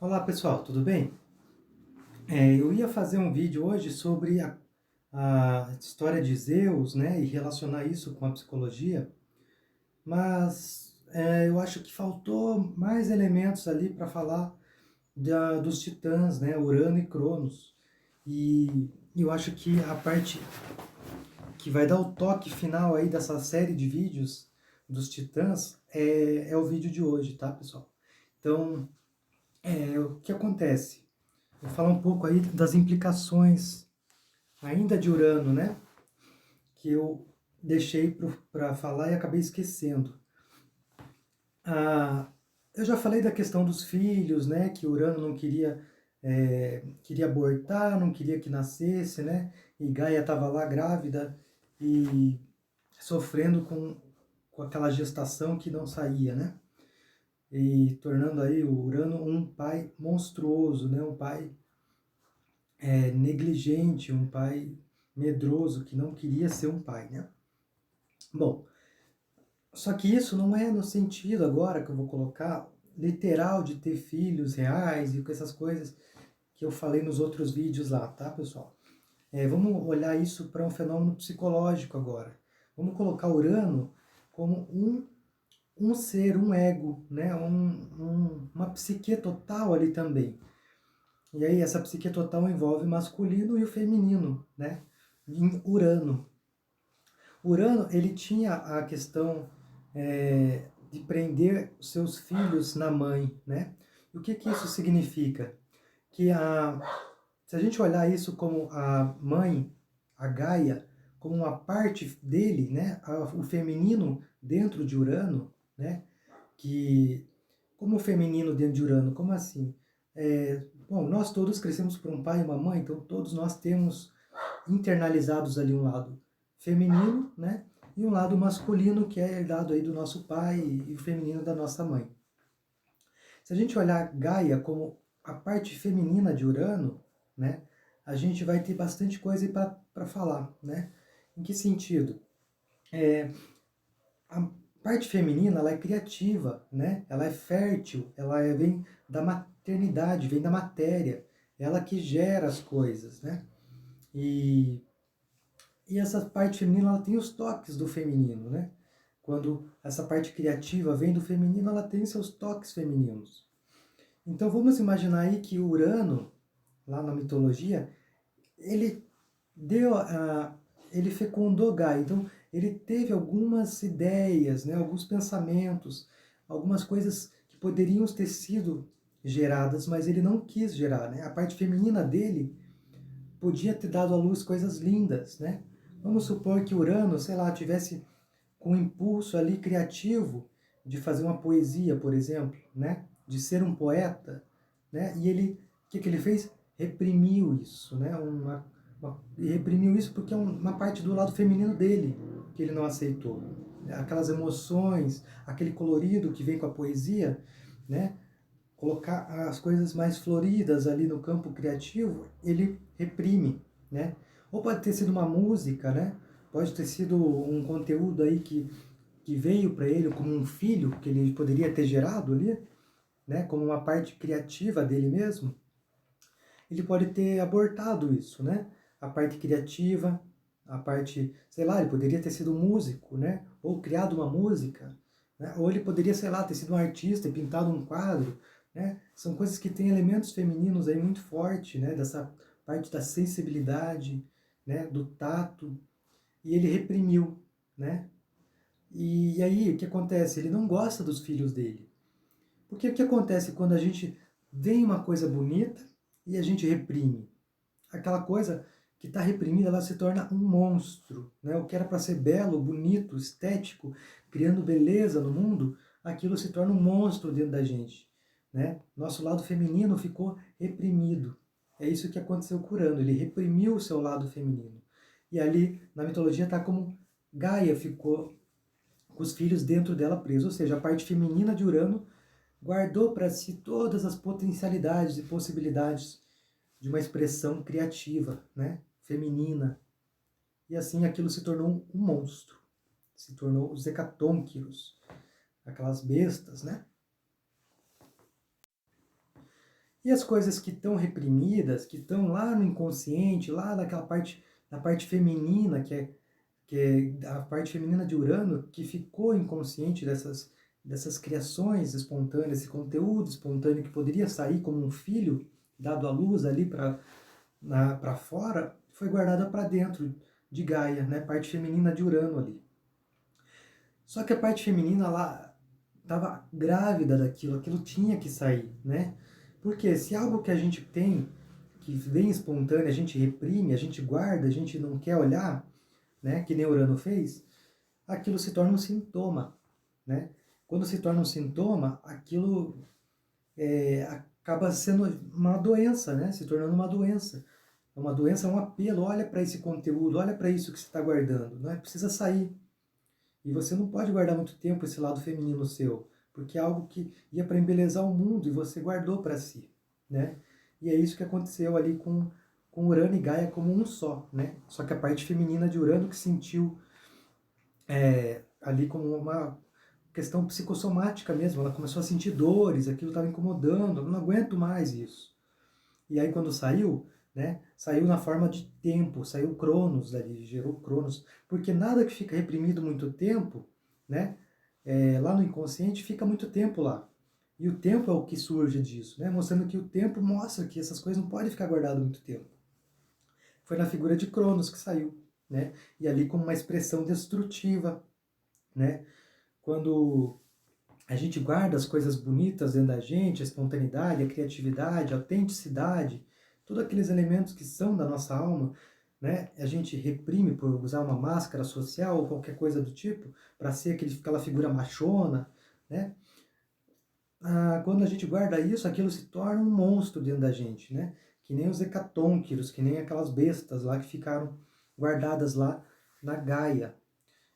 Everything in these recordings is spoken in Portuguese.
Olá pessoal, tudo bem? Eu ia fazer um vídeo hoje sobre a história de Zeus, né, e relacionar isso com a psicologia, mas eu acho que faltou mais elementos ali para falar dos titãs, né, Urano e Cronos. E eu acho que a parte que vai dar o toque final aí dessa série de vídeos dos titãs é o vídeo de hoje, tá, pessoal? Então, o que acontece? Vou falar um pouco aí das implicações ainda de Urano, né? Que eu deixei para falar e acabei esquecendo. Ah, eu já falei da questão dos filhos, né? Que Urano não queria abortar, não queria que nascesse, né? E Gaia estava lá grávida e sofrendo com aquela gestação que não saía, né? E tornando aí o Urano um pai monstruoso, né? Um pai negligente, um pai medroso que não queria ser um pai, né? Bom, só que isso não é no sentido agora que eu vou colocar literal de ter filhos reais e com essas coisas que eu falei nos outros vídeos lá, tá, pessoal? Vamos olhar isso para um fenômeno psicológico agora. Vamos colocar Urano como um ser, um ego, né? Uma psique total ali também. E aí essa psique total envolve o masculino e o feminino, né? Em Urano. Urano, ele tinha a questão de prender os seus filhos na mãe, né? E o que que isso significa? Que se a gente olhar isso como a mãe, a Gaia, como uma parte dele, né? O feminino dentro de Urano, né? Que, como o feminino dentro de Urano, como assim? Bom, nós todos crescemos por um pai e uma mãe, então todos nós temos internalizados ali um lado feminino, né? E um lado masculino que é herdado aí do nosso pai e o feminino da nossa mãe. Se a gente olhar Gaia como a parte feminina de Urano, né? A gente vai ter bastante coisa para falar, né? Em que sentido? A parte feminina, ela é criativa, né? Ela é fértil, vem da maternidade, vem da matéria, ela que gera as coisas, né? E E essa parte feminina, ela tem os toques do feminino, né? Quando essa parte criativa vem do feminino, ela tem seus toques femininos. Então vamos imaginar aí que Urano, lá na mitologia, ele deu a, ele fecundou Gaia. Então ele teve algumas ideias, né? Alguns pensamentos, algumas coisas que poderiam ter sido geradas, mas ele não quis gerar, né? A parte feminina dele podia ter dado à luz coisas lindas, né? Vamos supor que Urano, sei lá, tivesse com um impulso ali criativo de fazer uma poesia, por exemplo, né? De ser um poeta, né? E o que ele fez? Reprimiu isso, né? E reprimiu isso porque é uma parte do lado feminino dele que ele não aceitou. Aquelas emoções, aquele colorido que vem com a poesia, né? Colocar as coisas mais floridas ali no campo criativo, ele reprime, né? Ou pode ter sido uma música, né? Pode ter sido um conteúdo aí que veio para ele como um filho que ele poderia ter gerado ali, né? Como uma parte criativa dele mesmo. Ele pode ter abortado isso, né? A parte criativa, a parte, sei lá, ele poderia ter sido músico, né? Ou criado uma música, né? Ou ele poderia, sei lá, ter sido um artista e pintado um quadro, né? São coisas que têm elementos femininos aí muito forte, né? Dessa parte da sensibilidade, né? Do tato. E ele reprimiu, né? E aí, o que acontece? Ele não gosta dos filhos dele. Porque o que acontece quando a gente vê uma coisa bonita e a gente reprime? Aquela coisa que está reprimida, ela se torna um monstro, né? O que era para ser belo, bonito, estético, criando beleza no mundo, aquilo se torna um monstro dentro da gente, né? Nosso lado feminino ficou reprimido. É isso que aconteceu com Urano, ele reprimiu o seu lado feminino. E ali, na mitologia, está como Gaia ficou com os filhos dentro dela presos, ou seja, a parte feminina de Urano guardou para si todas as potencialidades e possibilidades de uma expressão criativa, né, feminina. E assim aquilo se tornou um monstro. Se tornou os hecatônquiros, aquelas bestas, né? E as coisas que estão reprimidas, que estão lá no inconsciente, lá naquela parte, na parte feminina, que é a parte feminina de Urano, que ficou inconsciente dessas criações espontâneas, esse conteúdo espontâneo que poderia sair como um filho dado à luz ali para fora, foi guardada para dentro de Gaia, né? Parte feminina de Urano ali. Só que a parte feminina lá estava grávida daquilo, aquilo tinha que sair, né? Porque se algo que a gente tem, que vem espontâneo, a gente reprime, a gente guarda, a gente não quer olhar, né? Que nem Urano fez, aquilo se torna um sintoma, né? Quando se torna um sintoma, aquilo acaba sendo uma doença, né? Se tornando uma doença. Uma doença é um apelo, olha para esse conteúdo, olha para isso que você está guardando, não é? Precisa sair. E você não pode guardar muito tempo esse lado feminino seu, porque é algo que ia para embelezar o mundo e você guardou para si, né? E é isso que aconteceu ali com Urano e Gaia como um só, né? Só que a parte feminina de Urano que sentiu ali como uma questão psicossomática mesmo, ela começou a sentir dores, aquilo estava incomodando, eu não aguento mais isso. E aí quando saiu, né, saiu na forma de tempo, saiu Cronos ali, gerou Cronos, porque nada que fica reprimido muito tempo, né, lá no inconsciente fica muito tempo lá. E o tempo é o que surge disso, né, mostrando que o tempo mostra que essas coisas não podem ficar guardadas muito tempo. Foi na figura de Cronos que saiu, né, e ali como uma expressão destrutiva, né, quando a gente guarda as coisas bonitas dentro da gente, a espontaneidade, a criatividade, a autenticidade, todos aqueles elementos que são da nossa alma, né? A gente reprime por usar uma máscara social ou qualquer coisa do tipo, para ser aquela figura machona, né? Quando a gente guarda isso, aquilo se torna um monstro dentro da gente, né? Que nem os hecatônquiros, que nem aquelas bestas lá que ficaram guardadas lá na Gaia,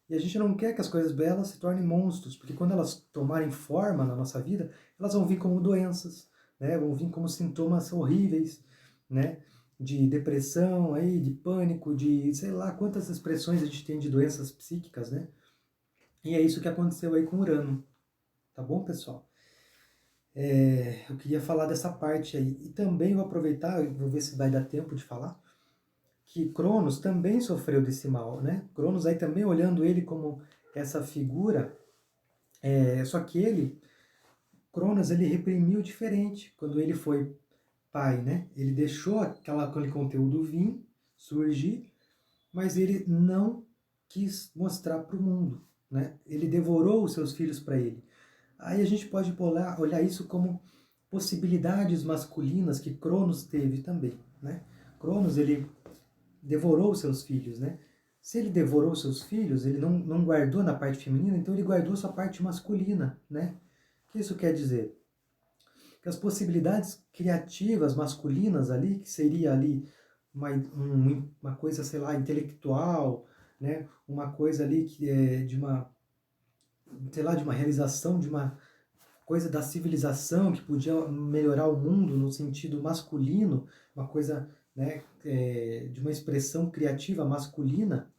e a gente não quer que as coisas belas se tornem monstros, porque quando elas tomarem forma na nossa vida, elas vão vir como doenças, né? Vão vir como sintomas horríveis, né? De depressão, aí, de pânico, de sei lá quantas expressões a gente tem de doenças psíquicas, né? E é isso que aconteceu aí com Urano, tá bom, pessoal? Eu queria falar dessa parte aí. E também vou aproveitar, eu vou ver se vai dar tempo de falar, que Cronos também sofreu desse mal, né? Cronos aí também olhando ele como essa figura, só que Cronos, ele reprimiu diferente quando ele foi pai, né? Ele deixou aquele conteúdo vir, surgir, mas ele não quis mostrar para o mundo, né? Ele devorou os seus filhos para ele. Aí a gente pode olhar isso como possibilidades masculinas que Cronos teve também, né? Cronos, ele devorou os seus filhos, né? Se ele devorou os seus filhos, ele não guardou na parte feminina, então ele guardou sua parte masculina, né? O que isso quer dizer? Que as possibilidades criativas masculinas ali, que seria ali uma coisa, sei lá, intelectual, né? Uma coisa ali que é de uma, sei lá, de uma realização, de uma coisa da civilização que podia melhorar o mundo no sentido masculino, uma coisa, né, de uma expressão criativa masculina,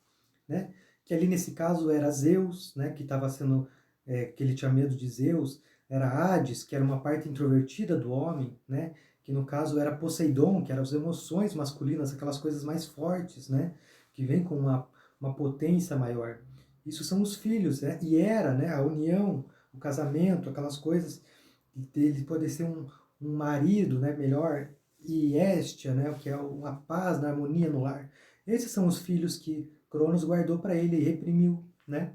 né? Que ali nesse caso era Zeus, né? Que estava sendo, que ele tinha medo de Zeus, era Hades, que era uma parte introvertida do homem, né? Que no caso era Poseidon, que eram as emoções masculinas, aquelas coisas mais fortes, né? Que vem com uma potência maior. Isso são os filhos, né? E era, né? A união, o casamento, aquelas coisas, ele poder ser um marido, né? Melhor, e Hestia, né? Que é a paz, a harmonia no lar. Esses são os filhos que Cronos guardou para ele e reprimiu, né?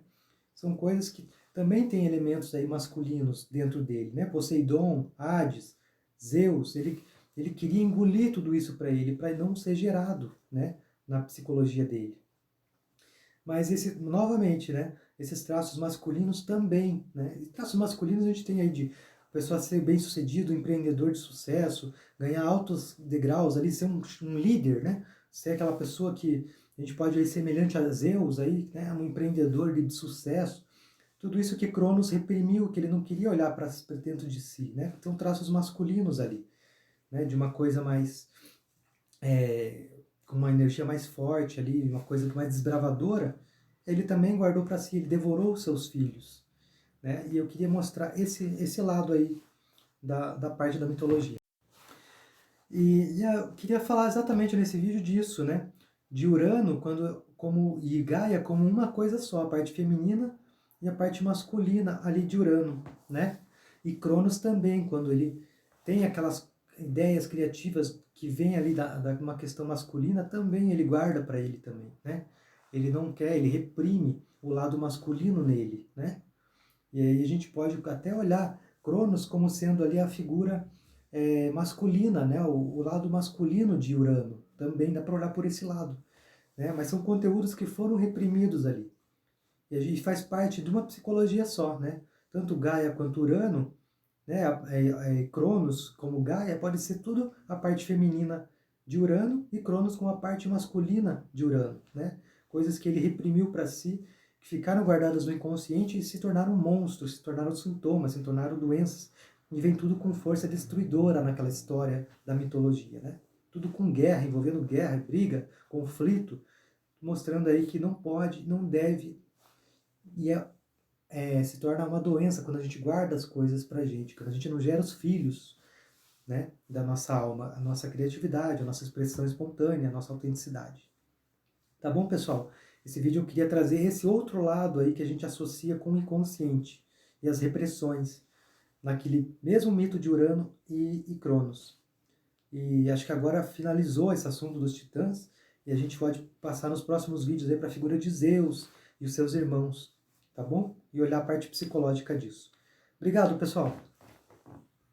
São coisas que também têm elementos aí masculinos dentro dele, né? Poseidon, Hades, Zeus, ele queria engolir tudo isso para não ser gerado, né? Na psicologia dele. Mas novamente, né? Esses traços masculinos também, né? E traços masculinos a gente tem aí de pessoa ser bem-sucedido, empreendedor de sucesso, ganhar altos degraus ali, ser um líder, né? Ser aquela pessoa que a gente pode aí semelhante a Zeus aí, né? Um empreendedor de sucesso. Tudo isso que Cronos reprimiu, que ele não queria olhar para dentro de si, né? Então traços masculinos ali, né? De uma coisa mais com uma energia mais forte ali, uma coisa mais desbravadora, ele também guardou para si, ele devorou os seus filhos, né? E eu queria mostrar esse lado aí da parte da mitologia. E eu queria falar exatamente nesse vídeo disso, né? De Urano e Gaia como uma coisa só, a parte feminina e a parte masculina ali de Urano, né? E Cronos também, quando ele tem aquelas ideias criativas que vêm ali da uma questão masculina, também ele guarda para ele também, né? Ele não quer, ele reprime o lado masculino nele, né? E aí a gente pode até olhar Cronos como sendo ali a figura masculina, né? O lado masculino de Urano. Também dá para olhar por esse lado. Né? Mas são conteúdos que foram reprimidos ali. E a gente faz parte de uma psicologia só. Né? Tanto Gaia quanto Urano, né? Cronos como Gaia, pode ser tudo a parte feminina de Urano e Cronos com a parte masculina de Urano. Né? Coisas que ele reprimiu para si, que ficaram guardadas no inconsciente e se tornaram monstros, se tornaram sintomas, se tornaram doenças. E vem tudo com força destruidora naquela história da mitologia. Né? Tudo com guerra, envolvendo guerra, briga, conflito, mostrando aí que não pode, não deve, e se torna uma doença quando a gente guarda as coisas pra gente, quando a gente não gera os filhos, né, da nossa alma, a nossa criatividade, a nossa expressão espontânea, a nossa autenticidade. Tá bom, pessoal? Esse vídeo eu queria trazer esse outro lado aí que a gente associa com o inconsciente e as repressões naquele mesmo mito de Urano e Cronos. E acho que agora finalizou esse assunto dos titãs e a gente pode passar nos próximos vídeos aí para a figura de Zeus e os seus irmãos, tá bom? E olhar a parte psicológica disso. Obrigado, pessoal!